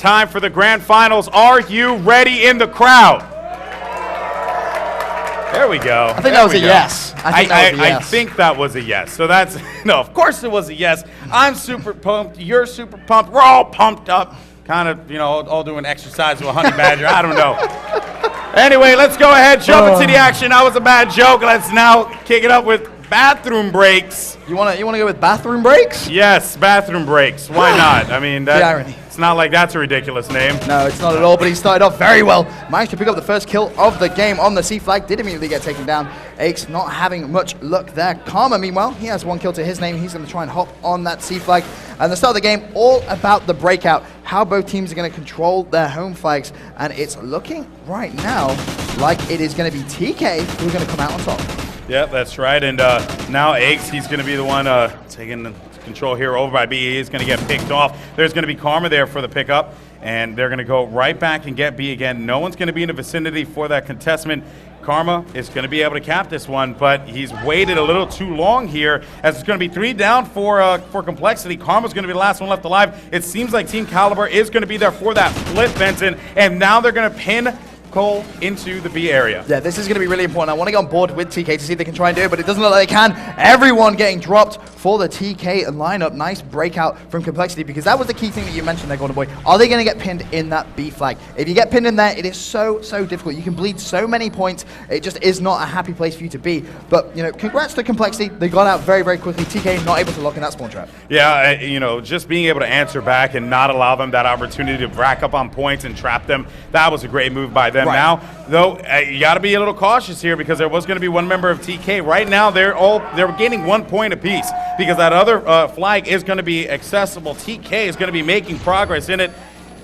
time for the grand finals. Are you ready in the crowd? There we go. I think that was a yes. I think that was a yes. So that's, no, of course it was a yes. I'm super pumped. You're super pumped. We're all pumped up. Kind of, you know, all doing exercise with a honey badger. I don't know. Anyway, let's go ahead, jump into the action. That was a bad joke. Let's now kick it up with bathroom breaks. You wanna go with bathroom breaks? Yes, bathroom breaks. Why not? I mean, the irony. It's not like that's a ridiculous name. No, it's not at all, but he started off very well. Managed to pick up the first kill of the game on the C flag. Did immediately get taken down. Aches not having much luck there. Karma, meanwhile, he has one kill to his name. He's going to try and hop on that C flag. And the start of the game, all about the breakout. How both teams are going to control their home flags. And it's looking right now like it is going to be TK who are going to come out on top. Yep, that's right. And now Aches, he's going to be the one taking the control here over by B. He's going to get picked off. There's going to be Karma there for the pickup, and they're going to go right back and get B again. No one's going to be in the vicinity for that contestment. Karma is going to be able to cap this one, but he's waited a little too long here, as it's going to be 3 down for Complexity. Karma's going to be the last one left alive. It seems like Team Kaliber is going to be there for that flip, Benson, and now they're going to pin Cole into the B area. Yeah, this is going to be really important. I want to get on board with TK to see if they can try and do it, but it doesn't look like they can. Everyone getting dropped for the TK lineup. Nice breakout from Complexity, because that was the key thing that you mentioned there, Golden Boy. Are they going to get pinned in that B flag? If you get pinned in there, it is so difficult. You can bleed so many points. It just is not a happy place for you to be. But, you know, congrats to Complexity. They got out very quickly. TK not able to lock in that spawn trap. Yeah, you know, just being able to answer back and not allow them that opportunity to rack up on points and trap them, that was a great move by them. Right. Now, though, you got to be a little cautious here, because there was going to be one member of TK. Right now, they're gaining 1 point apiece, because that other flag is going to be accessible. TK is going to be making progress in it.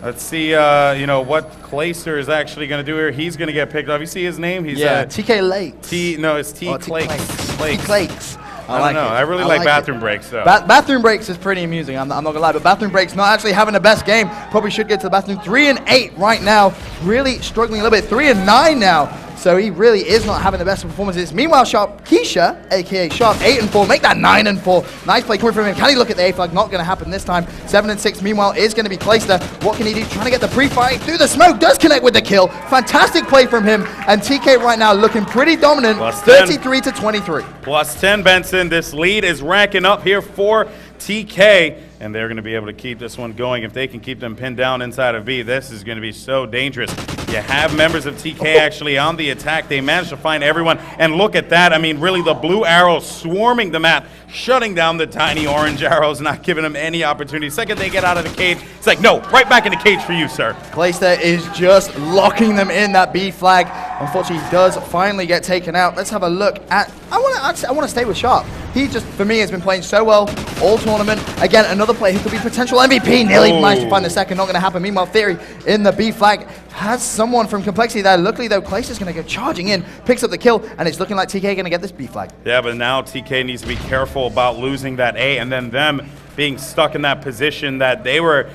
Let's see, you know, what Kaliber is actually going to do here. He's going to get picked off. You see his name? He's TK Lakes. It's T Clakes. T Clakes. I don't know. I really like bathroom breaks, though. Bathroom breaks is pretty amusing. I'm not gonna lie, but bathroom breaks not actually having the best game. Probably should get to the bathroom. 3-8 right now. Really struggling a little bit. 3-9 now. So he really is not having the best performances. Meanwhile, Sharp Keisha, aka Sharp, 8-4, make that 9-4. Nice play coming from him. Can he look at the A flag? Not going to happen this time. 7-6, meanwhile, is going to be placed there. What can he do? Trying to get the pre-fight through the smoke. Does connect with the kill. Fantastic play from him. And TK right now looking pretty dominant. 33-23. Plus 10, Benson. This lead is ranking up here for TK. And they're going to be able to keep this one going. If they can keep them pinned down inside of B, this is going to be so dangerous. You have members of TK actually on the attack. They managed to find everyone. And look at that. I mean, really, the blue arrows swarming the map, shutting down the tiny orange arrows, not giving them any opportunity. Second they get out of the cage, it's like, no, right back in the cage for you, sir. Kaliber is just locking them in that B flag. Unfortunately, he does finally get taken out. Let's have a look at... I want to stay with Sharp. He just, for me, has been playing so well all tournament. Again, another player who could be potential MVP. Nearly managed to find the second. Not going to happen. Meanwhile, Theory in the B flag has someone from Complexity there. Luckily, though, Kaliber's going to go charging in, picks up the kill, and it's looking like TK going to get this B flag. Yeah, but now TK needs to be careful about losing that A, and then them being stuck in that position that they were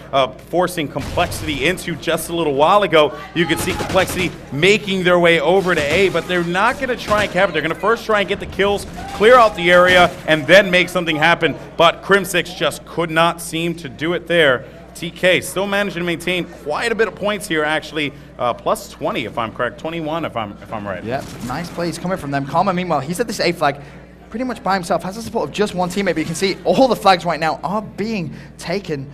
forcing Complexity into just a little while ago. You could see Complexity making their way over to A, but they're not going to try and cap it. They're going to first try and get the kills, clear out the area, and then make something happen. But Crim6 just could not seem to do it there. TK still managing to maintain quite a bit of points here, actually. Plus 20, if I'm correct. 21, if I'm right. Yeah, nice plays coming from them. Karma, meanwhile, he's at this A flag pretty much by himself, has the support of just one teammate, but you can see all the flags right now are being taken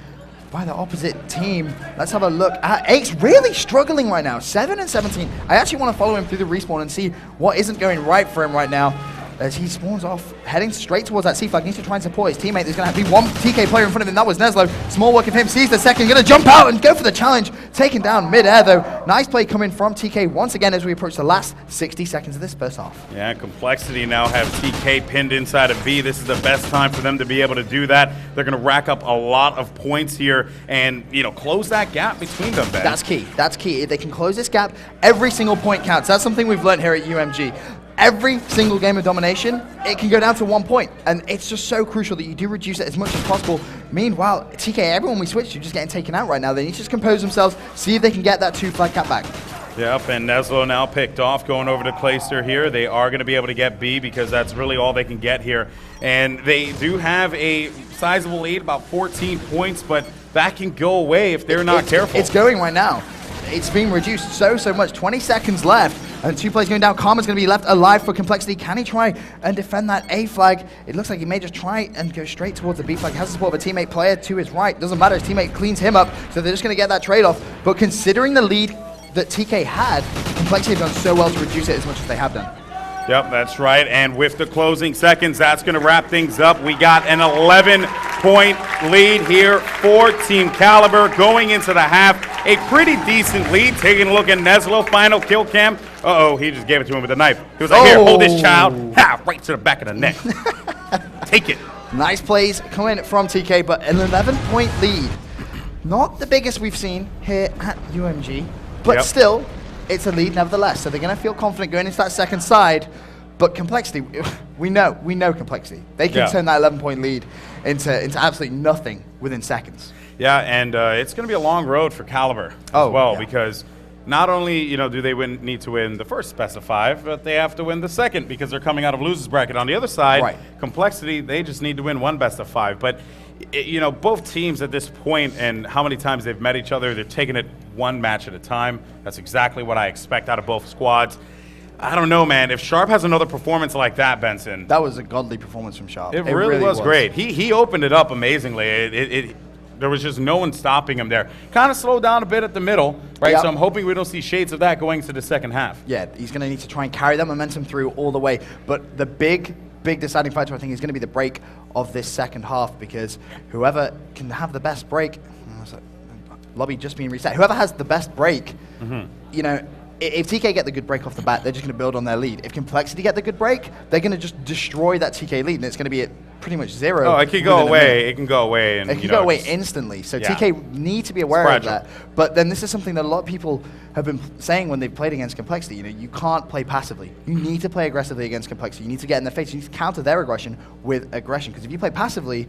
by the opposite team. Let's have a look at Aches, really struggling right now. 7-17. I actually want to follow him through the respawn and see what isn't going right for him right now, as he spawns off, heading straight towards that C flag. Needs to try and support his teammate. There's going to be one TK player in front of him. That was Neslo. Small work of him. Sees the second. Going to jump out and go for the challenge. Taken down mid-air, though. Nice play coming from TK once again as we approach the last 60 seconds of this first half. Yeah, Complexity now have TK pinned inside of B. This is the best time for them to be able to do that. They're going to rack up a lot of points here and, you know, close that gap between them, Ben. That's key. That's key. If they can close this gap, every single point counts. That's something we've learned here at UMG. Every single game of domination, it can go down to 1 point. And it's just so crucial that you do reduce it as much as possible. Meanwhile, TK, everyone we switch to just getting taken out right now. They need to just compose themselves, see if they can get that 2 flag cap back. Yep, and Neslo now picked off, going over to Kaliber here. They are going to be able to get B because that's really all they can get here. And they do have a sizable lead, about 14 points, but that can go away if they're not careful. It's going right now. It's being reduced so much. 20 seconds left, and 2 players going down. Karma's going to be left alive for Complexity. Can he try and defend that A flag? It looks like he may just try and go straight towards the B flag. Has the support of a teammate player to his right. Doesn't matter, his teammate cleans him up, so they're just going to get that trade-off. But considering the lead that TK had, Complexity have done so well to reduce it as much as they have done. Yep, that's right. And with the closing seconds, that's going to wrap things up. We got an 11-point lead here for Team Kaliber going into the half. A pretty decent lead. Taking a look at Neslo, final kill cam. Uh-oh, he just gave it to him with a knife. He was like, here, hold this child. Ha, right to the back of the neck. Take it. Nice plays coming from TK, but an 11-point lead. Not the biggest we've seen here at UMG, but still, it's a lead nevertheless. So they're going to feel confident going into that second side. But Complexity, we know Complexity. They can turn that 11-point lead into absolutely nothing within seconds. Yeah, and it's going to be a long road for Kaliber as well, because not only do they need to win the first best of 5, but they have to win the second because they're coming out of losers bracket. On the other side, Complexity, they just need to win 1 best of 5. But both teams at this point and how many times they've met each other, they're taking it 1 match at a time. That's exactly what I expect out of both squads. I don't know, man. If Sharp has another performance like that, Benson. That was a godly performance from Sharp. It really was great. He opened it up amazingly. There was just no one stopping him there. Kind of slowed down a bit at the middle, right? Yep. So I'm hoping we don't see shades of that going into the second half. Yeah, he's going to need to try and carry that momentum through all the way. But the big deciding factor, I think, is going to be the break of this second half, because whoever can have the best break, lobby just being reset, whoever has the best break, if TK get the good break off the bat, they're just going to build on their lead. If Complexity get the good break, they're going to just destroy that TK lead, and it's going to be at pretty much 0. Oh, it can go away. It can go away. And, it can go away instantly. So TK need to be aware of that. But then this is something that a lot of people have been saying when they've played against Complexity. You can't play passively. You need to play aggressively against Complexity. You need to get in their face. You need to counter their aggression with aggression. Because if you play passively,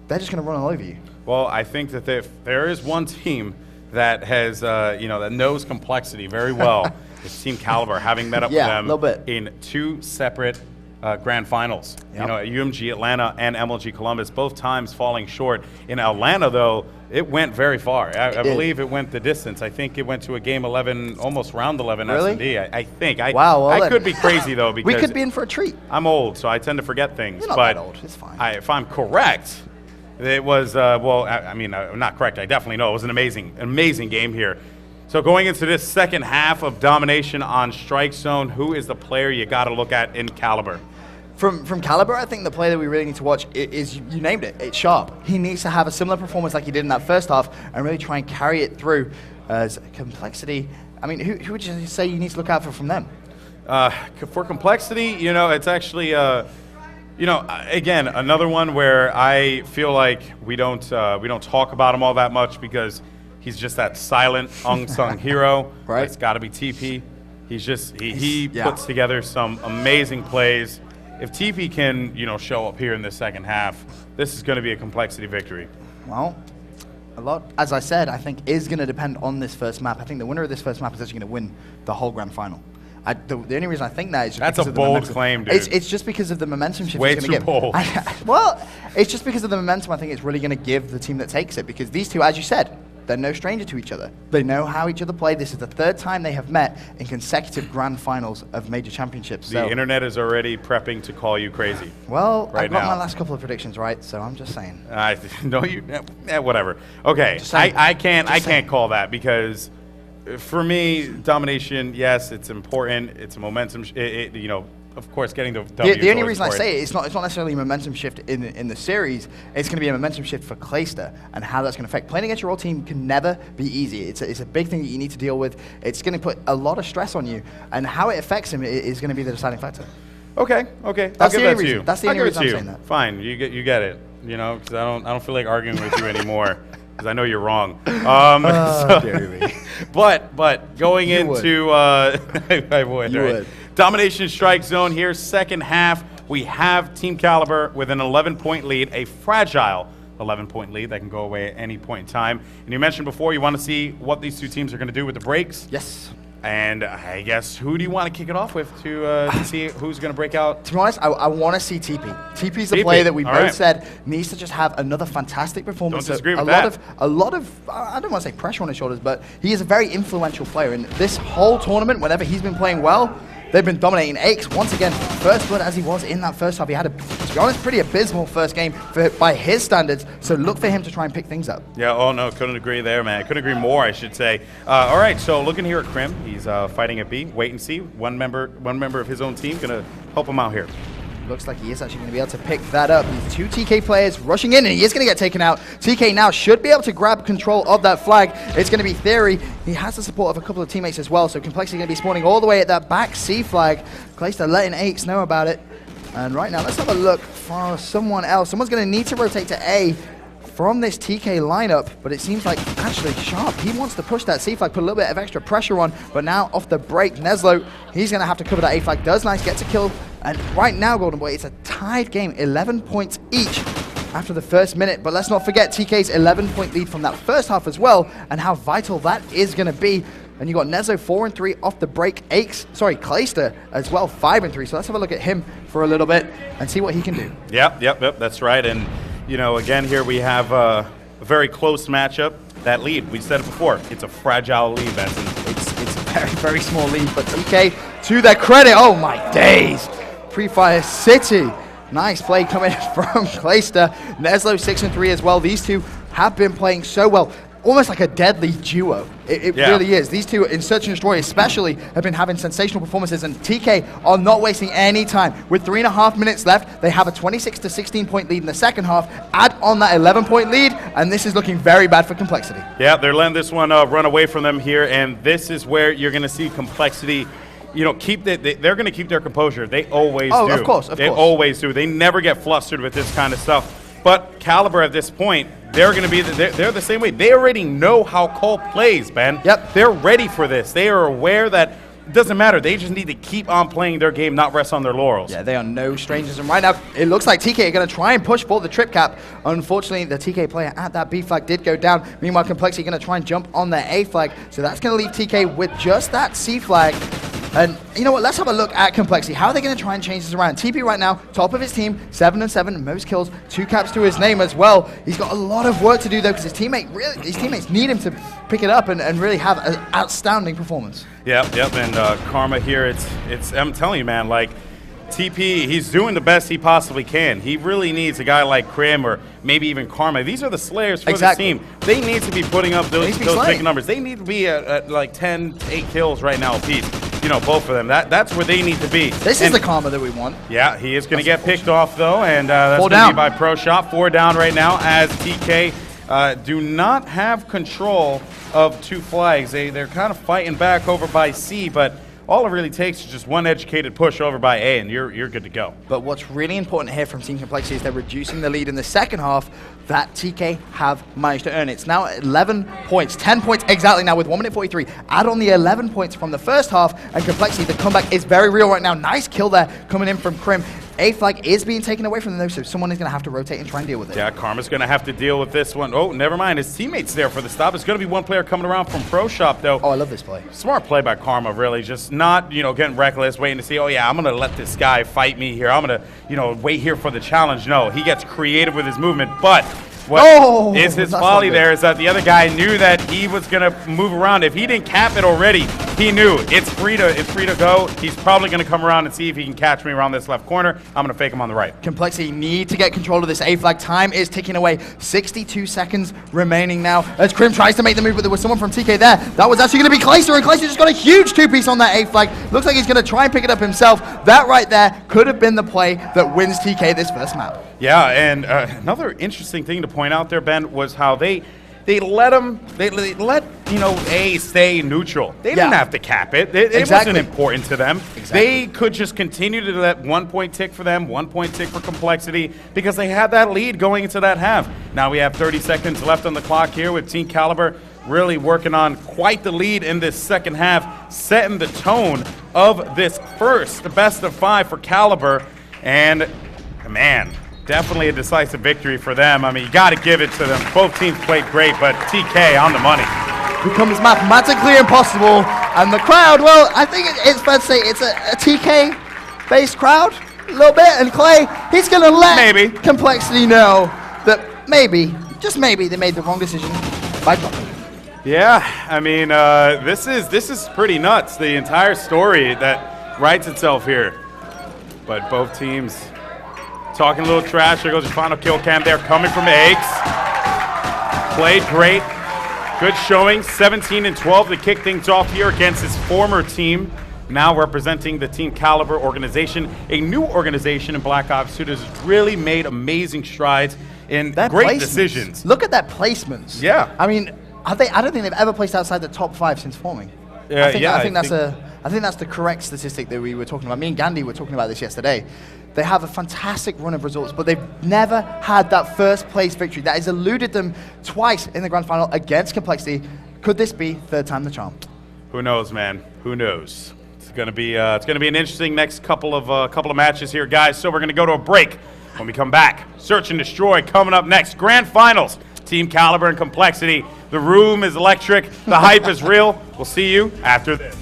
they're just going to run all over you. Well, I think that if there is one team that has, that knows Complexity very well, it's Team Kaliber, having met up with them in 2 separate grand finals. At UMG Atlanta and MLG Columbus, both times falling short. In Atlanta, though, it went very far. I believe it went the distance. I think it went to a game 11, almost round 11 S&D. I think. Wow. I could be crazy, though, because we could be in for a treat. I'm old, so I tend to forget things. You're not that old. It's fine. If I'm correct, it was, I'm not correct. I definitely know. It was an amazing game here. So going into this second half of domination on Strike Zone, who is the player you got to look at in Kaliber? From Kaliber, I think the player that we really need to watch is, you named it, it's Sharp. He needs to have a similar performance like he did in that first half and really try and carry it through as Complexity. I mean, who would you say you need to look out for from them? For Complexity, it's actually, again, another one where I feel like we don't talk about him all that much because he's just that silent, unsung hero. Right. It's got to be TP. He's just he puts together some amazing plays. If TP can show up here in the second half, this is going to be a Complexity victory. Well, a lot, as I said, I think is going to depend on this first map. I think the winner of this first map is actually going to win the whole grand final. The only reason I think that is just that's a bold claim, dude. It's just because of the momentum shift. Way too bold. Well, it's just because of the momentum. I think it's really going to give the team that takes it, because these two, as you said, they're no stranger to each other. They know how each other play. This is the 3rd time they have met in consecutive grand finals of major championships. The internet is already prepping to call you crazy. Well, I got my last couple of predictions right, so I'm just saying. Whatever. Okay, I can't call that, because for me, domination, yes, it's important. It's a momentum. Of course, getting the W. The only reason I say it, it's not necessarily a momentum shift in the series. It's going to be a momentum shift for Clayster, and how that's going to affect playing against your old team can never be easy. It's a big thing that you need to deal with. It's going to put a lot of stress on you, and how it affects him is going to be the deciding factor. Okay. That's I'll give that to you. That's the only reason I'm saying that. Fine, you get it. Because I don't feel like arguing with you anymore. Because I know you're wrong. But going into I would. Domination Strike Zone here, second half. We have Team Kaliber with an 11-point lead, a fragile 11-point lead that can go away at any point in time. And you mentioned before you want to see what these two teams are going to do with the breaks. Yes. And I guess, who do you want to kick it off with to see who's going to break out? To be honest, I want to see TP. TP's the player that we both said needs to just have another fantastic performance. Don't disagree with that. A lot of, I don't want to say pressure on his shoulders, but he is a very influential player. And this whole tournament, whenever he's been playing well, they've been dominating. Aches, once again, first blood as he was in that first half. He had, to be honest, pretty abysmal first game by his standards. So look for him to try and pick things up. Yeah, oh no, couldn't agree there, man. Couldn't agree more, I should say. All right, so looking here at Krim, he's fighting at B. Wait and see. One member of his own team gonna help him out here. Looks like he is actually going to be able to pick that up. These two TK players rushing in, and he is going to get taken out. TK now should be able to grab control of that flag. It's going to be Theory. He has the support of a couple of teammates as well, so Complexity going to be spawning all the way at that back C flag. Clayster letting Aches know about it. And right now, let's have a look for someone else. Someone's going to need to rotate to A from this TK lineup, but it seems like actually Sharp, he wants to push that C flag, put a little bit of extra pressure on, but now off the break, Neslo, he's going to have to cover that A flag. Does nice, gets a kill, and right now, Golden Boy, it's a tied game, 11 points each after the first minute, but let's not forget TK's 11-point lead from that first half as well, and how vital that is going to be. And you got Neslo 4 and 3 off the break, Clayster as well 5 and 3. So let's have a look at him for a little bit and see what he can do. Yep, that's right. And you know, again, here we have a very close matchup. That lead, we said it before, it's a fragile lead, Benson. It's a very, very small lead, but TK, to their credit, oh my days, Pre-Fire City. Nice play coming from Clayster. Neslo 6 and 3 as well. These two have been playing so well. Almost like a deadly duo. It really is. These two in Search and Destroy especially have been having sensational performances, and TK are not wasting any time. With 3.5 minutes left, they have a 26 to 16 point lead in the second half. Add on that 11-point lead, and this is looking very bad for Complexity. Yeah, they're letting this one run away from them here, and this is where you're going to see Complexity, you know, they're going to keep their composure. They always do. Of course. They always do. They never get flustered with this kind of stuff. But Kaliber at this point, they're going to be, they're the same way. They already know how Cole plays, Ben. Yep. They're ready for this. They are aware that it doesn't matter. They just need to keep on playing their game, not rest on their laurels. Yeah, they are no strangers. And right now, it looks like TK are going to try and push for the trip cap. Unfortunately, the TK player at that B flag did go down. Meanwhile, Complexity going to try and jump on their A flag. So that's going to leave TK with just that C flag. And you know what, let's have a look at Complexity. How are they going to try and change this around? TP right now, top of his team, 7 and 7, most kills, 2 caps to his name as well. He's got a lot of work to do though, because his teammates need him to pick it up and really have an outstanding performance. Yep, and Karma here, it's I'm telling you, man, like, TP, he's doing the best he possibly can. He really needs a guy like Krim or maybe even Karma. These are the slayers for the team. They need to be putting up those big numbers. They need to be at like 10, 8 kills right now apiece. You know, both of them. That's where they need to be. This is the Karma that we want. Yeah, he is going to get picked off, though, and that's going to be by Pro Shop. 4 down right now as TK do not have control of 2 flags. They're kind of fighting back over by C, but all it really takes is just one educated push over by A, and you're good to go. But what's really important here from Team Complexity is they're reducing the lead in the second half that TK have managed to earn. It's now 11 points, 10 points exactly now with 1 minute 43. Add on the 11 points from the first half, and Complexity, the comeback is very real right now. Nice kill there coming in from Krim. A flag is being taken away from them, so someone is going to have to rotate and try and deal with it. Yeah, Karma's going to have to deal with this one. Oh, never mind. His teammate's there for the stop. It's going to be one player coming around from Pro Shop, though. Oh, I love this play. Smart play by Karma, really. Just not, you know, getting reckless, waiting to see, oh, yeah, I'm going to let this guy fight me here. I'm going to, you know, wait here for the challenge. No, he gets creative with his movement, but what is his folly there is that the other guy knew that he was going to move around. If he didn't cap it already, he knew it's free to go. He's probably going to come around and see if he can catch me around this left corner. I'm going to fake him on the right. Complexity need to get control of this A flag. Time is ticking away. 62 seconds remaining now as Krim tries to make the move, but there was someone from TK there. That was actually going to be Clayster, and Clayster just got a huge 2-piece on that A flag. Looks like he's going to try and pick it up himself. That right there could have been the play that wins TK this first map. Yeah, and another interesting thing to point out there, Ben, was how they let you know, A stay neutral. They didn't have to cap it. It wasn't important to them. They could just continue to let 1 point tick for them, 1 point tick for Complexity, because they had that lead going into that half. Now we have 30 seconds left on the clock here with Team Kaliber really working on quite the lead in this second half, setting the tone of this first best of 5 for Kaliber. And man, definitely a decisive victory for them. I mean, you got to give it to them. Both teams played great, but TK on the money. Becomes mathematically impossible And the crowd, well, I think it's fair to say it's a TK-based crowd, a little bit. And Clay, he's going to let Maybe. Complexity know that maybe, just maybe, they made the wrong decision by dropping. Yeah, I mean, this is pretty nuts. The entire story that writes itself here. But both teams talking a little trash. There goes your final kill cam there, coming from Eggs. Played great. Good showing, 17 and 12 to kick things off here against his former team. Now representing the Team Kaliber organization, a new organization in Black Ops 2 that has really made amazing strides in great decisions. Look at their placements. Yeah. I mean, I don't think they've ever placed outside the top 5 since forming. Yeah, I think that's the correct statistic that we were talking about. Me and Gandhi were talking about this yesterday. They have a fantastic run of results, but they've never had that first place victory. That has eluded them twice in the grand final against Complexity. Could this be third time the charm? Who knows, man? Who knows? It's gonna be an interesting next couple of matches here, guys. So we're gonna go to a break. When we come back, Search and Destroy coming up next. Grand finals, Team Kaliber and Complexity. The room is electric. The hype is real. We'll see you after this.